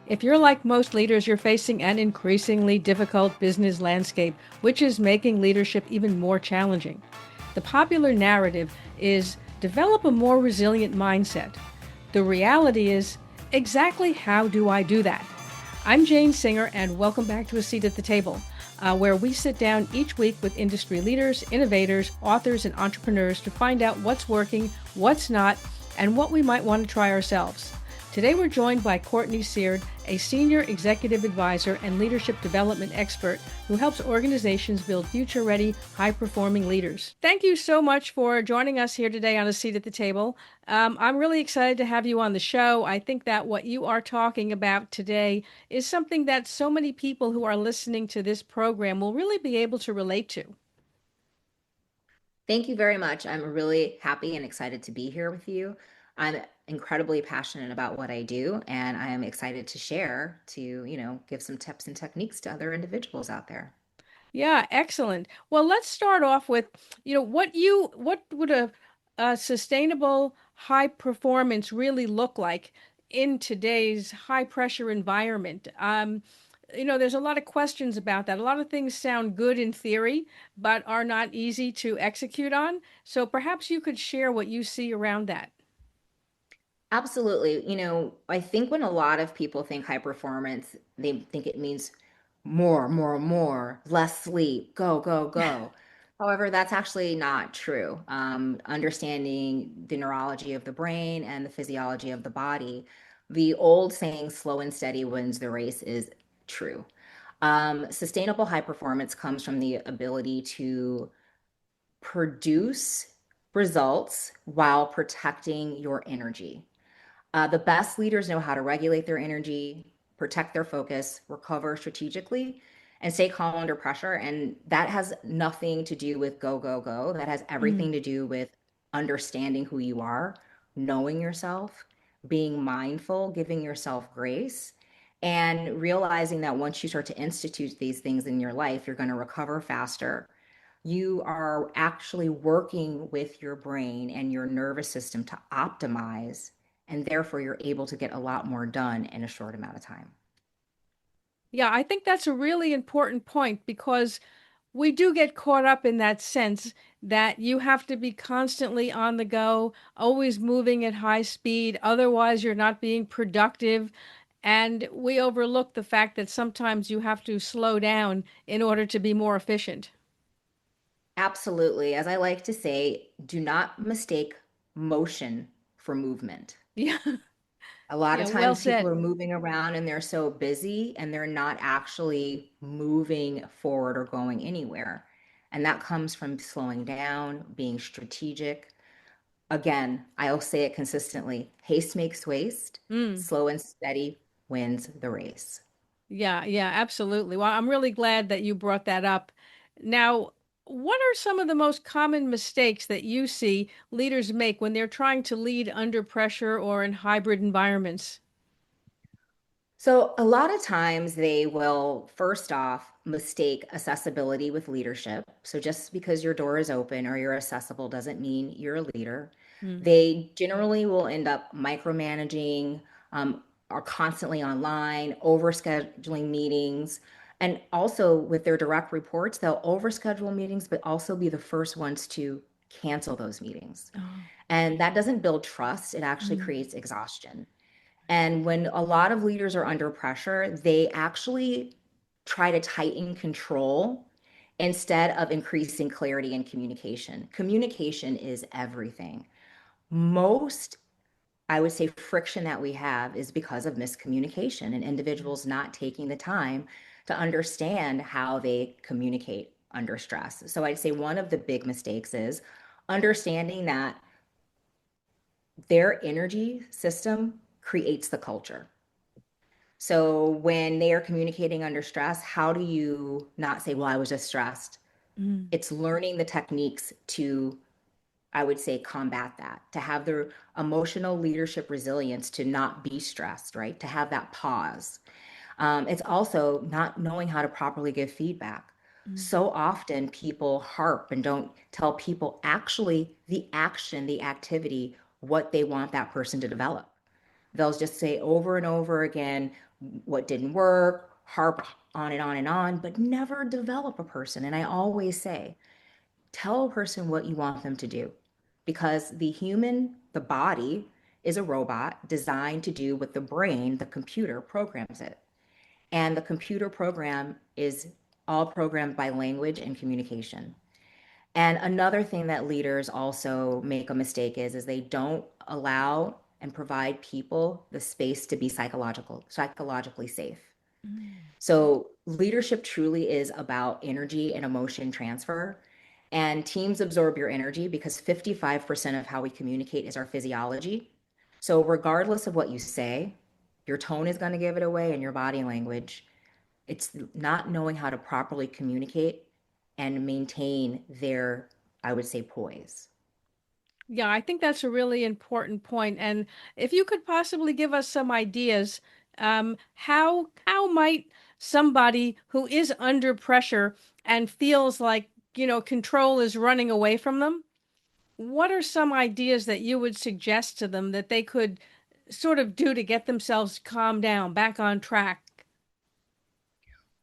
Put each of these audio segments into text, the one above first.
If you're like most leaders, you're facing an increasingly difficult business landscape, which is making leadership even more challenging. The popular narrative is develop a more resilient mindset. The reality is, exactly how do I do that? I'm Jane Singer, and welcome back to A Seat at the Table, where we sit down each week with industry leaders, innovators, authors, and entrepreneurs to find out what's working, what's not, and what we might want to try ourselves. Today we're joined by Courtney Seard, a senior executive advisor and leadership development expert who helps organizations build future-ready, high-performing leaders. Thank you so much for joining us here today on A Seat at the Table. I'm really excited to have you on the show. I think that what you are talking about today is something that so many people who are listening to this program will really be able to relate to. Thank you very much. I'm really happy and excited to be here with you. I'm incredibly passionate about what I do, and I am excited to share to, give some tips and techniques to other individuals out there. Yeah, excellent. Well, let's start off with, what would a sustainable high performance really look like in today's high pressure environment? There's a lot of questions about that. A lot of things sound good in theory, but are not easy to execute on. So perhaps you could share what you see around that. Absolutely. I think when a lot of people think high performance, they think it means more, more, more, less sleep, go, go, go. However, that's actually not true. Understanding the neurology of the brain and the physiology of the body, the old saying, slow and steady wins the race, is true. Sustainable high performance comes from the ability to produce results while protecting your energy. The best leaders know how to regulate their energy, protect their focus, recover strategically, and stay calm under pressure. And that has nothing to do with go, go, go. That has Mm. everything to do with understanding who you are, knowing yourself, being mindful, giving yourself grace, and realizing that once you start to institute these things in your life, you're going to recover faster. You are actually working with your brain and your nervous system to optimize, and therefore you're able to get a lot more done in a short amount of time. Yeah, I think that's a really important point because we do get caught up in that sense that you have to be constantly on the go, always moving at high speed. Otherwise, you're not being productive. And we overlook the fact that sometimes you have to slow down in order to be more efficient. Absolutely. As I like to say, do not mistake motion for movement. Yeah, A lot yeah, of well times people said. are moving around and they're so busy and they're not actually moving forward or going anywhere. And that comes from slowing down, being strategic. Again, I'll say it consistently, haste makes waste, Mm. slow and steady wins the race. Yeah, yeah, absolutely. Well, I'm really glad that you brought that up. Now, what are some of the most common mistakes that you see leaders make when they're trying to lead under pressure or in hybrid environments? So, a lot of times they will first off mistake accessibility with leadership. So, just because your door is open or you're accessible doesn't mean you're a leader. Mm. They generally will end up micromanaging, are constantly online, overscheduling meetings. And also with their direct reports, they'll overschedule meetings, but also be the first ones to cancel those meetings. Oh. And that doesn't build trust, it actually Mm. creates exhaustion. And when a lot of leaders are under pressure, they actually try to tighten control instead of increasing clarity and communication. Communication is everything. Most, I would say, friction that we have is because of miscommunication and individuals not taking the time to understand how they communicate under stress. So I'd say one of the big mistakes is understanding that their energy system creates the culture. So when they are communicating under stress, how do you not say, well, I was just stressed? Mm. It's learning the techniques to, I would say, combat that, to have the emotional leadership resilience to not be stressed, right? To have that pause. It's also not knowing how to properly give feedback. Mm. So often people harp and don't tell people actually the action, the activity, what they want that person to develop. They'll just say over and over again what didn't work, harp on and on and on, but never develop a person. And I always say, tell a person what you want them to do because the body, is a robot designed to do what the brain, the computer, programs it. And the computer program is all programmed by language and communication. And another thing that leaders also make a mistake is they don't allow and provide people the space to be psychologically safe. Mm. So leadership truly is about energy and emotion transfer. And teams absorb your energy because 55% of how we communicate is our physiology. So regardless of what you say, your tone is going to give it away and your body language. It's not knowing how to properly communicate and maintain their, I would say, poise. Yeah, I think that's a really important point. And if you could possibly give us some ideas, how might somebody who is under pressure and feels like, control is running away from them, what are some ideas that you would suggest to them that they could sort of do to get themselves calmed down, back on track?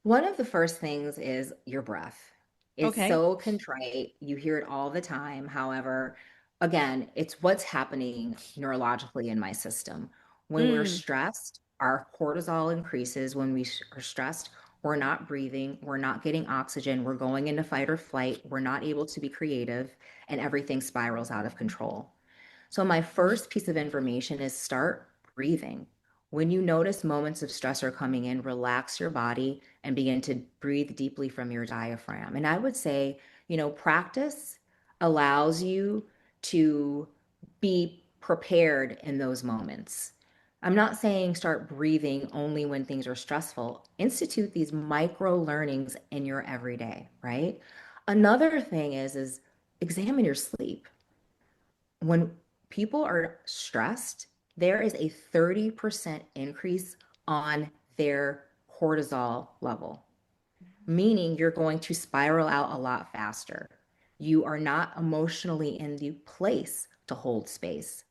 One of the first things is your breath. It's Okay. so contrite. You hear it all the time. However, again, it's what's happening neurologically in my system. When we're Mm. stressed, our cortisol increases. When we are stressed, we're not breathing, we're not getting oxygen, we're going into fight or flight, we're not able to be creative, and everything spirals out of control. So, my first piece of information is start breathing. When you notice moments of stress are coming in, relax your body and begin to breathe deeply from your diaphragm. And I would say, practice allows you to be prepared in those moments. I'm not saying start breathing only when things are stressful. Institute these micro learnings in your everyday, right? Another thing is examine your sleep. When people are stressed, there is a 30% increase on their cortisol level, meaning you're going to spiral out a lot faster. You are not emotionally in the place to hold space.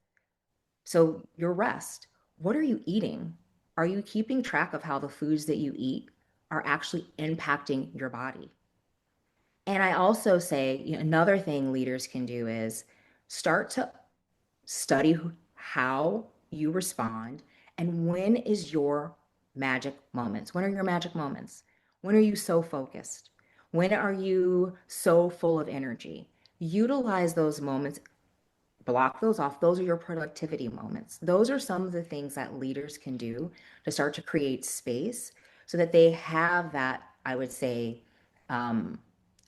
So, your rest. What are you eating? Are you keeping track of how the foods that you eat are actually impacting your body? And I also say, another thing leaders can do is start to study how you respond and when is your magic moments. When are your magic moments? When are you so focused? When are you so full of energy? Utilize those moments, block those off. Those are your productivity moments. Those are some of the things that leaders can do to start to create space so that they have that, I would say, um,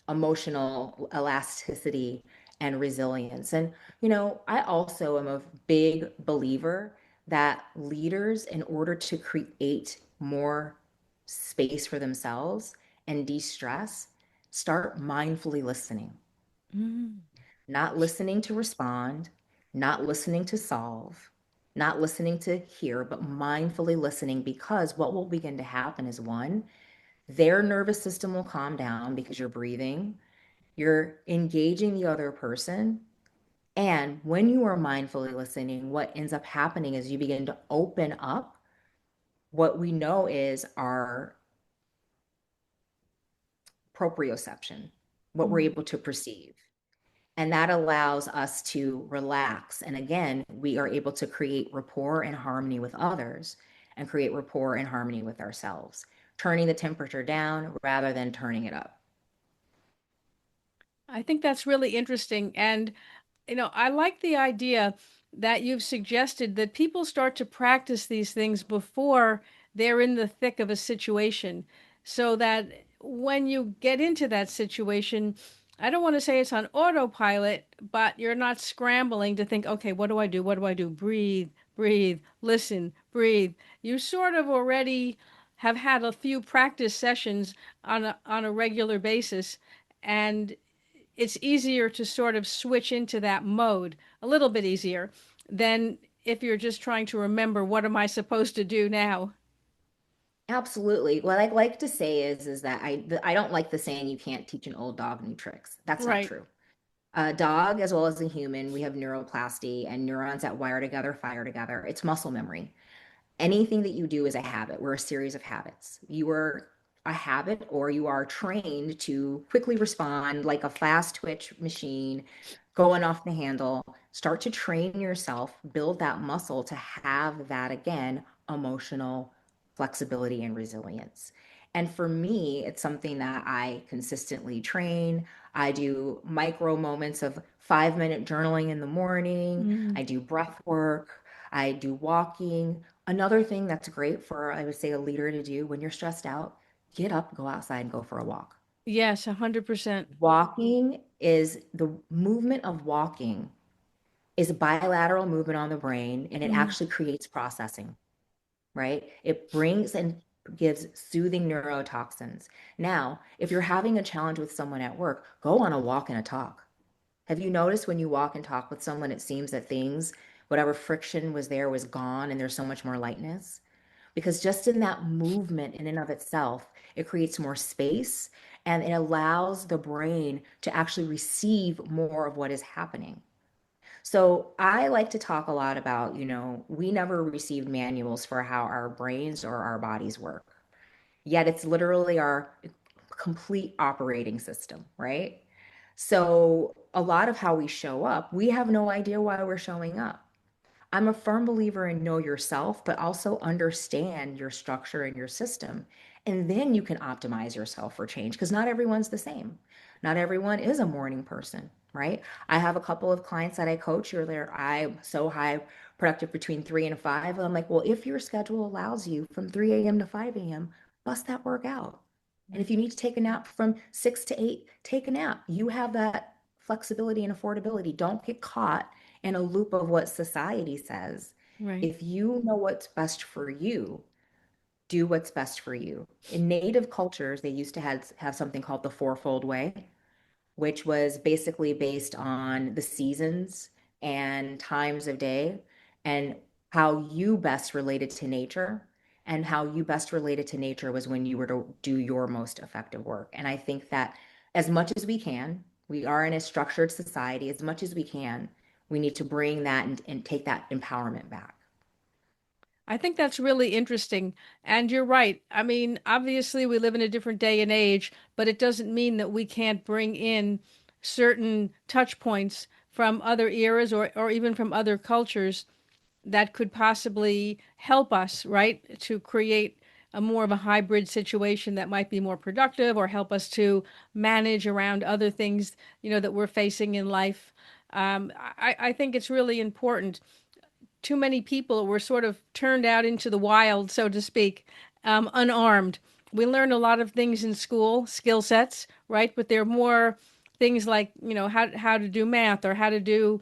emotional elasticity and resilience. And, I also am a big believer that leaders, in order to create more space for themselves and de stress, start mindfully listening, Mm. not listening to respond, not listening to solve, not listening to hear, but mindfully listening. Because what will begin to happen is one, their nervous system will calm down because you're breathing, you're engaging the other person. And when you are mindfully listening, what ends up happening is you begin to open up what we know is our proprioception, what we're Mm. able to perceive. And that allows us to relax. And again, we are able to create rapport and harmony with others and create rapport and harmony with ourselves, turning the temperature down rather than turning it up. I think that's really interesting. And I like the idea that you've suggested that people start to practice these things before they're in the thick of a situation, so that when you get into that situation, I don't want to say it's on autopilot, but you're not scrambling to think, okay, what do I do? What do I do? Breathe, breathe, listen, breathe. You sort of already have had a few practice sessions on a regular basis, and it's easier to sort of switch into that mode, a little bit easier than if you're just trying to remember what am I supposed to do now. Absolutely. What I like to say is that I don't like the saying you can't teach an old dog new tricks. That's not Right. true. A dog, as well as a human, we have neuroplasty and neurons that wire together, fire together. It's muscle memory. Anything that you do is a habit. We're a series of habits. You are a habit, or you are trained to quickly respond like a fast twitch machine going off the handle. Start to train yourself, build that muscle to have that again, emotional flexibility and resilience. And for me, it's something that I consistently train. I do micro moments of 5-minute journaling in the morning. Mm. I do breath work. I do walking. Another thing that's great for, I would say, a leader to do when you're stressed out, get up, go outside, and go for a walk. Yes, 100%. Walking is the movement of walking is a bilateral movement on the brain, and it Mm. actually creates processing, right? It brings and gives soothing neurotoxins. Now, if you're having a challenge with someone at work, go on a walk and a talk. Have you noticed when you walk and talk with someone, it seems that things, whatever friction was there, was gone, and there's so much more lightness? Because just in that movement in and of itself, it creates more space and it allows the brain to actually receive more of what is happening. So I like to talk a lot about, we never received manuals for how our brains or our bodies work. Yet it's literally our complete operating system, right? So a lot of how we show up, we have no idea why we're showing up. I'm a firm believer in know yourself, but also understand your structure and your system. And then you can optimize yourself for change because not everyone's the same. Not everyone is a morning person, right? I have a couple of clients that I coach who are there. I'm so high productive between 3 and 5. And I'm like, well, if your schedule allows you from 3 a.m. to 5 a.m., bust that work out. And if Right. you need to take a nap from 6 to 8, take a nap. You have that flexibility and affordability. Don't get caught in a loop of what society says. Right. If you know what's best for you, do what's best for you. In native cultures, they used to have something called the fourfold way, which was basically based on the seasons and times of day and how you best related to nature. And how you best related to nature was when you were to do your most effective work. And I think that as much as we can, we are in a structured society, as much as we can, we need to bring that and take that empowerment back. I think that's really interesting. And you're right. I mean, obviously, we live in a different day and age, but it doesn't mean that we can't bring in certain touch points from other eras or even from other cultures that could possibly help us, right, to create a more of a hybrid situation that might be more productive or help us to manage around other things, that we're facing in life. I think it's really important. Too many people were sort of turned out into the wild, so to speak, unarmed. We learn a lot of things in school, skill sets, right? But they're more things like, how to do math or how to do,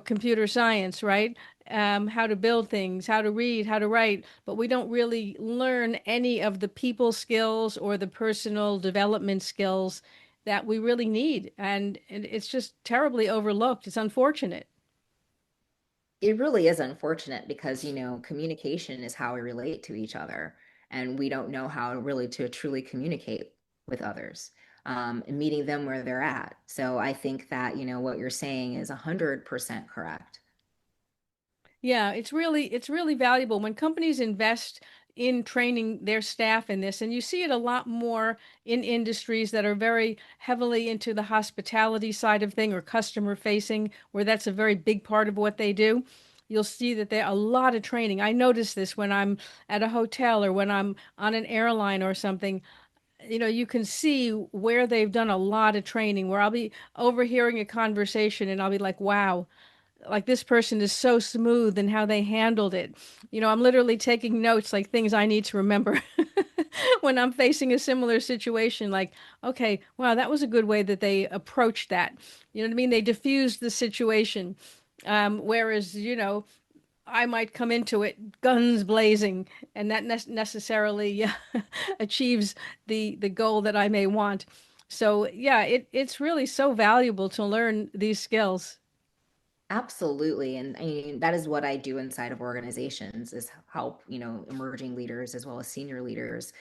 computer science, right? How to build things, how to read, how to write. But we don't really learn any of the people skills or the personal development skills that we really need. And it's just terribly overlooked. It's unfortunate. It really is unfortunate because, communication is how we relate to each other, and we don't know how really to truly communicate with others, and meeting them where they're at. So I think that, what you're saying is 100% correct. Yeah, it's really valuable when companies invest in training their staff in this, and you see it a lot more in industries that are very heavily into the hospitality side of thing or customer facing, where that's a very big part of what they do. You'll see that there are a lot of training. I notice this when I'm at a hotel or when I'm on an airline or something. You can see where they've done a lot of training, where I'll be overhearing a conversation and I'll be like, wow, like this person is so smooth in how they handled it. I'm literally taking notes, like things I need to remember when I'm facing a similar situation. Like, okay, wow, that was a good way that they approached that. You know what I mean? They diffused the situation. Whereas, I might come into it guns blazing, and that necessarily achieves the goal that I may want. So yeah, it's really so valuable to learn these skills. Absolutely. And I mean, that is what I do inside of organizations is help, emerging leaders as well as senior leaders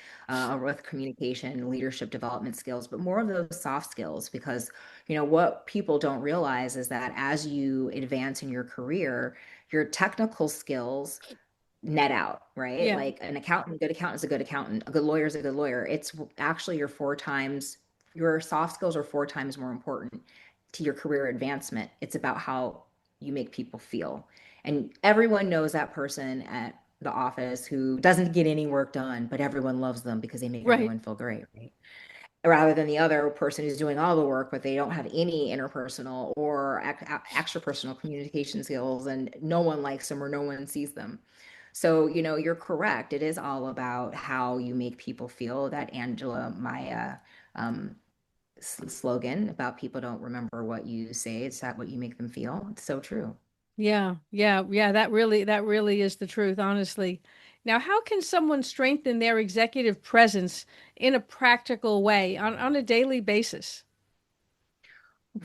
with communication, leadership development skills, but more of those soft skills because, what people don't realize is that as you advance in your career, your technical skills net out, right? Yeah. Like an accountant, a good accountant is a good accountant, a good lawyer is a good lawyer. It's actually your soft skills are four times more important to your career advancement. It's about how you make people feel. And everyone knows that person at the office who doesn't get any work done, but everyone loves them because they make Right. everyone feel great, right? Rather than the other person who's doing all the work, but they don't have any interpersonal or extrapersonal communication skills, and no one likes them or no one sees them. So, you're correct. It is all about how you make people feel. That Angela Maya um, slogan about people don't remember what you say, it's that what you make them feel. It's so true. Yeah, yeah, yeah. That really is the truth, honestly. Now, how can someone strengthen their executive presence in a practical way on a daily basis?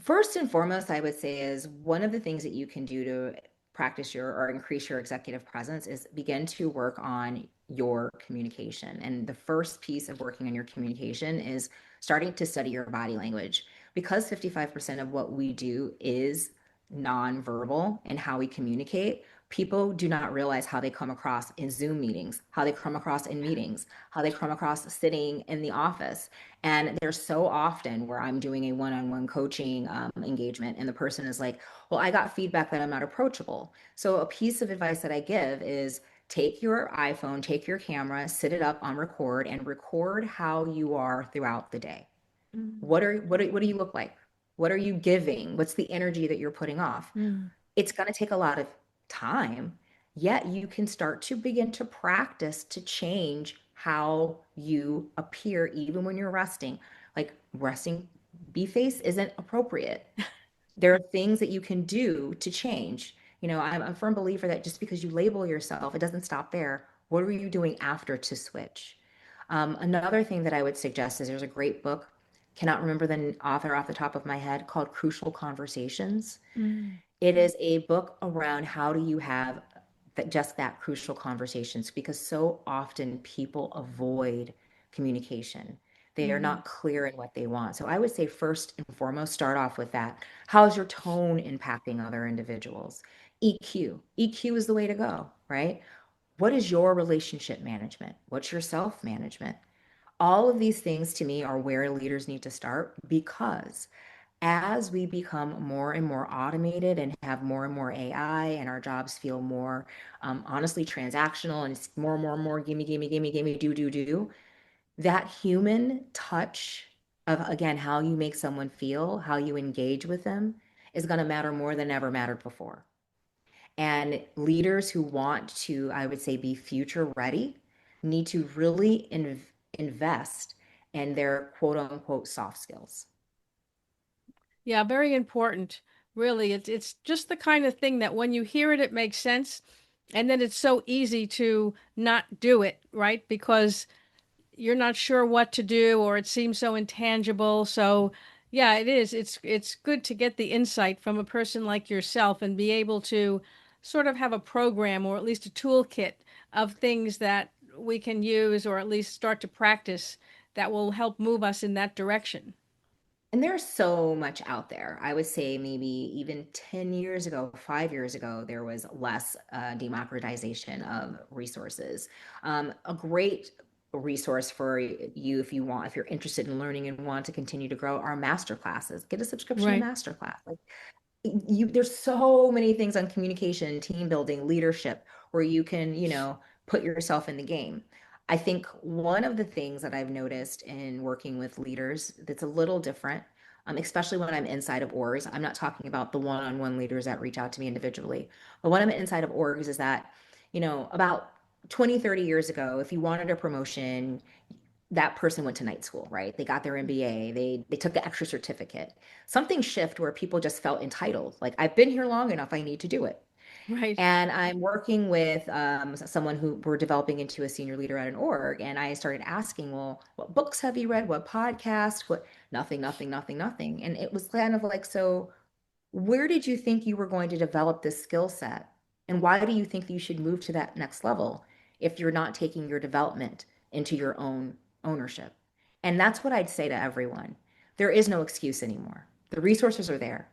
First and foremost, I would say is one of the things that you can do to practice your or increase your executive presence is begin to work on your communication. And the first piece of working on your communication is starting to study your body language because 55% of what we do is nonverbal and how we communicate. People do not realize how they come across in Zoom meetings, how they come across in meetings, how they come across sitting in the office. And there's so often where I'm doing a one-on-one coaching engagement, and the person is like, well, I got feedback that I'm not approachable. So a piece of advice that I give is take your iPhone, take your camera, sit it up on record, and record how you are throughout the day. What do you look like? What are you giving? What's the energy that you're putting off? Mm-hmm. It's going to take a lot of time, yet you can start to begin to practice to change how you appear even when you're resting. Like resting bee face isn't appropriate. There are things that you can do to change. I'm a firm believer that just because you label yourself, it doesn't stop there. What are you doing after to switch? Another thing that I would suggest is there's a great book, cannot remember the author off the top of my head, called Crucial Conversations. It is a book around how do you have just that crucial conversations because so often people avoid communication. They are Mm-hmm. not clear in what they want. So I would say first and foremost, start off with that. How's your tone impacting other individuals? EQ. EQ is the way to go, right? What is your relationship management? What's your self management? All of these things to me are where leaders need to start because as we become more and more automated and have more and more AI and our jobs feel more honestly transactional and it's more and more gimme, gimme, gimme, gimme, do, do, do, that human touch of, again, how you make someone feel, how you engage with them is going to matter more than ever mattered before. And leaders who want to, I would say, be future ready need to really invest in their quote unquote soft skills. Yeah, very important. Really, it's just the kind of thing that when you hear it, it makes sense, and then it's so easy to not do it, right? Because you're not sure what to do or it seems so intangible. So, yeah, it is. It's good to get the insight from a person like yourself and be able to sort of have a program or at least a toolkit of things that we can use or at least start to practice that will help move us in that direction. And there's so much out there. I would say maybe even 10 years ago, 5 years ago, there was less democratization of resources. A great resource for you if you're interested in learning and want to continue to grow, are master classes. Get a subscription to Right. master class. Like there's so many things on communication, team building, leadership, where you can, put yourself in the game. I think one of the things that I've noticed in working with leaders that's a little different, especially when I'm inside of orgs, I'm not talking about the one-on-one leaders that reach out to me individually, but when I'm inside of orgs is that, about 20, 30 years ago, if you wanted a promotion, that person went to night school, right? They got their MBA, they took the extra certificate. Something shift where people just felt entitled, like I've been here long enough, I need to do it. Right. And I'm working with someone who we're developing into a senior leader at an org, and I started asking, well, what books have you read? What podcasts? What? Nothing, nothing, nothing, nothing. And it was kind of like, so where did you think you were going to develop this skill set? And why do you think you should move to that next level if you're not taking your development into your own ownership? And that's what I'd say to everyone. There is no excuse anymore. The resources are there.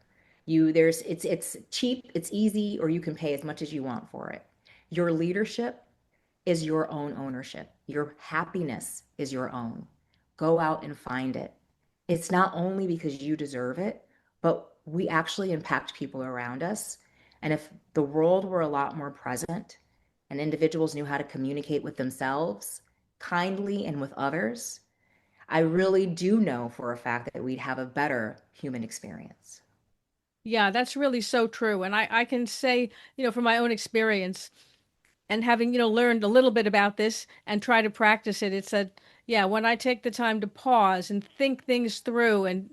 It's cheap, it's easy, or you can pay as much as you want for it. Your leadership is your own ownership. Your happiness is your own. Go out and find it. It's not only because you deserve it, but we actually impact people around us. And if the world were a lot more present and individuals knew how to communicate with themselves kindly and with others, I really do know for a fact that we'd have a better human experience. Yeah, that's really so true. And I can say, from my own experience, and having learned a little bit about this and try to practice it, it's that, yeah, when I take the time to pause and think things through and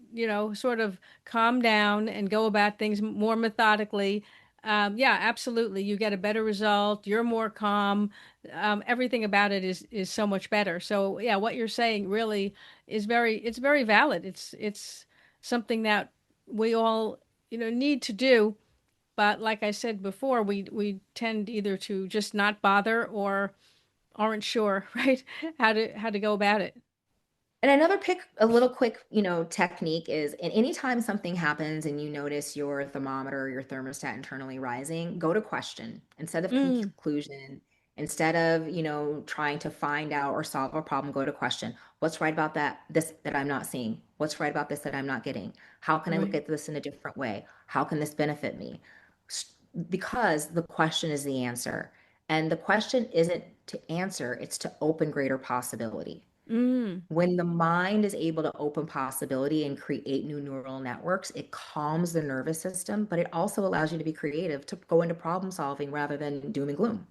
sort of calm down and go about things more methodically, yeah, absolutely, you get a better result, you're more calm, everything about it is so much better. So yeah, what you're saying really is it's very valid. It's something that we all need to do, but like I said before, we tend either to just not bother or aren't sure, right? How to go about it. And another pick, a little quick, technique is, and anytime something happens and you notice your thermometer, your thermostat internally rising, go to question instead of Mm, conclusion. Instead of, trying to find out or solve a problem, go to question. What's right about this that I'm not seeing? What's right about this that I'm not getting? How can I look right. at this in a different way? How can this benefit me? Because the question is the answer. And the question isn't to answer, it's to open greater possibility. Mm, When the mind is able to open possibility and create new neural networks, it calms the nervous system, but it also allows you to be creative, to go into problem solving rather than doom and gloom.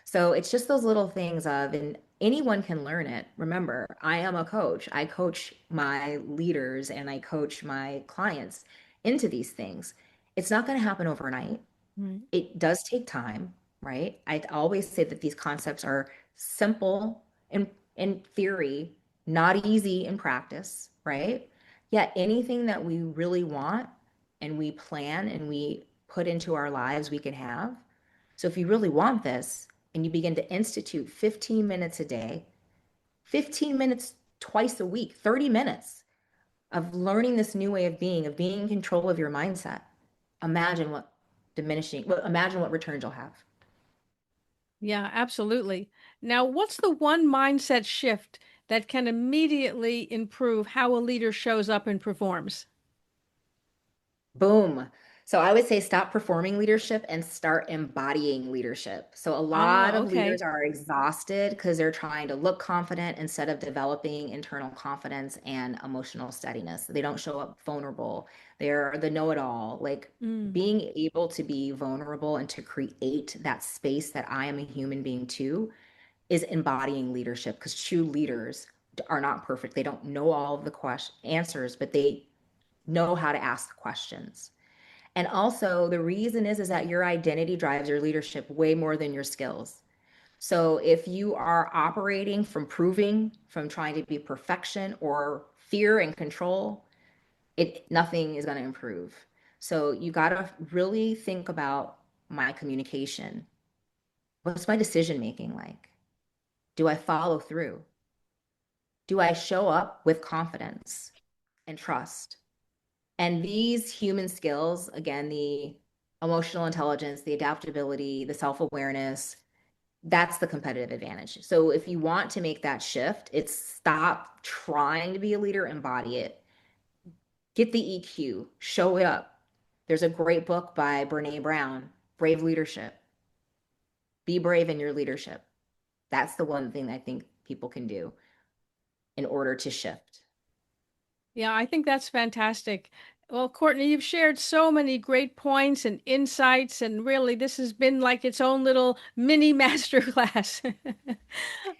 So it's just those little things of, and anyone can learn it. Remember, I am a coach. I coach my leaders and I coach my clients into these things. It's not going to happen overnight. right. It does take time, right? I always say that these concepts are simple in theory, not easy in practice, right? Yet anything that we really want and we plan and we put into our lives, we can have. So if you really want this and you begin to institute 15 minutes a day, 15 minutes twice a week, 30 minutes of learning this new way of being in control of your mindset, imagine what returns you'll have. Yeah, absolutely. Now, what's the one mindset shift that can immediately improve how a leader shows up and performs? Boom. So I would say stop performing leadership and start embodying leadership. So a lot Oh, of leaders okay. are exhausted because they're trying to look confident instead of developing internal confidence and emotional steadiness. They don't show up vulnerable. They're the know-it-all. Like Mm, being able to be vulnerable and to create that space that I am a human being too is embodying leadership, because true leaders are not perfect. They don't know all of the answers, but they know how to ask the questions. And also the reason is that your identity drives your leadership way more than your skills. So if you are operating from proving, from trying to be perfection or fear and control, it nothing is going to improve. So you got to really think about my communication. What's my decision making like? Do I follow through? Do I show up with confidence and trust? And these human skills, again, the emotional intelligence, the adaptability, the self awareness, that's the competitive advantage. So if you want to make that shift, it's stop trying to be a leader, embody it. Get the EQ, show it up. There's a great book by Brene Brown, Brave Leadership. Be brave in your leadership. That's the one thing I think people can do in order to shift. yeah, I think that's fantastic. Well, Courtney, you've shared so many great points and insights, and really, this has been like its own little mini masterclass.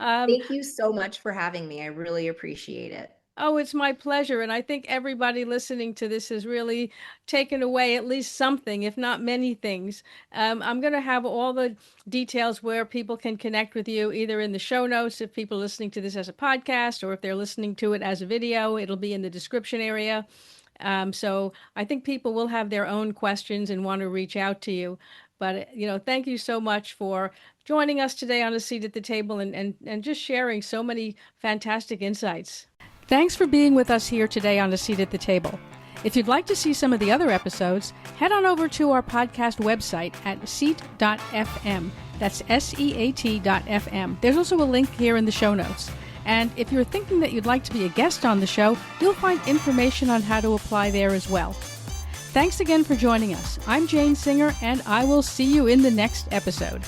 um, Thank you so much for having me. I really appreciate it. Oh, it's my pleasure. And I think everybody listening to this has really taken away at least something, if not many things. I'm going to have all the details where people can connect with you, either in the show notes if people are listening to this as a podcast, or if they're listening to it as a video, it'll be in the description area. So I think people will have their own questions and want to reach out to you. But, thank you so much for joining us today on A Seat at the Table and just sharing so many fantastic insights. Thanks for being with us here today on A Seat at the Table. If you'd like to see some of the other episodes, head on over to our podcast website at seat.fm. That's SEAT.fm. There's also a link here in the show notes. And if you're thinking that you'd like to be a guest on the show, you'll find information on how to apply there as well. Thanks again for joining us. I'm Jane Singer, and I will see you in the next episode.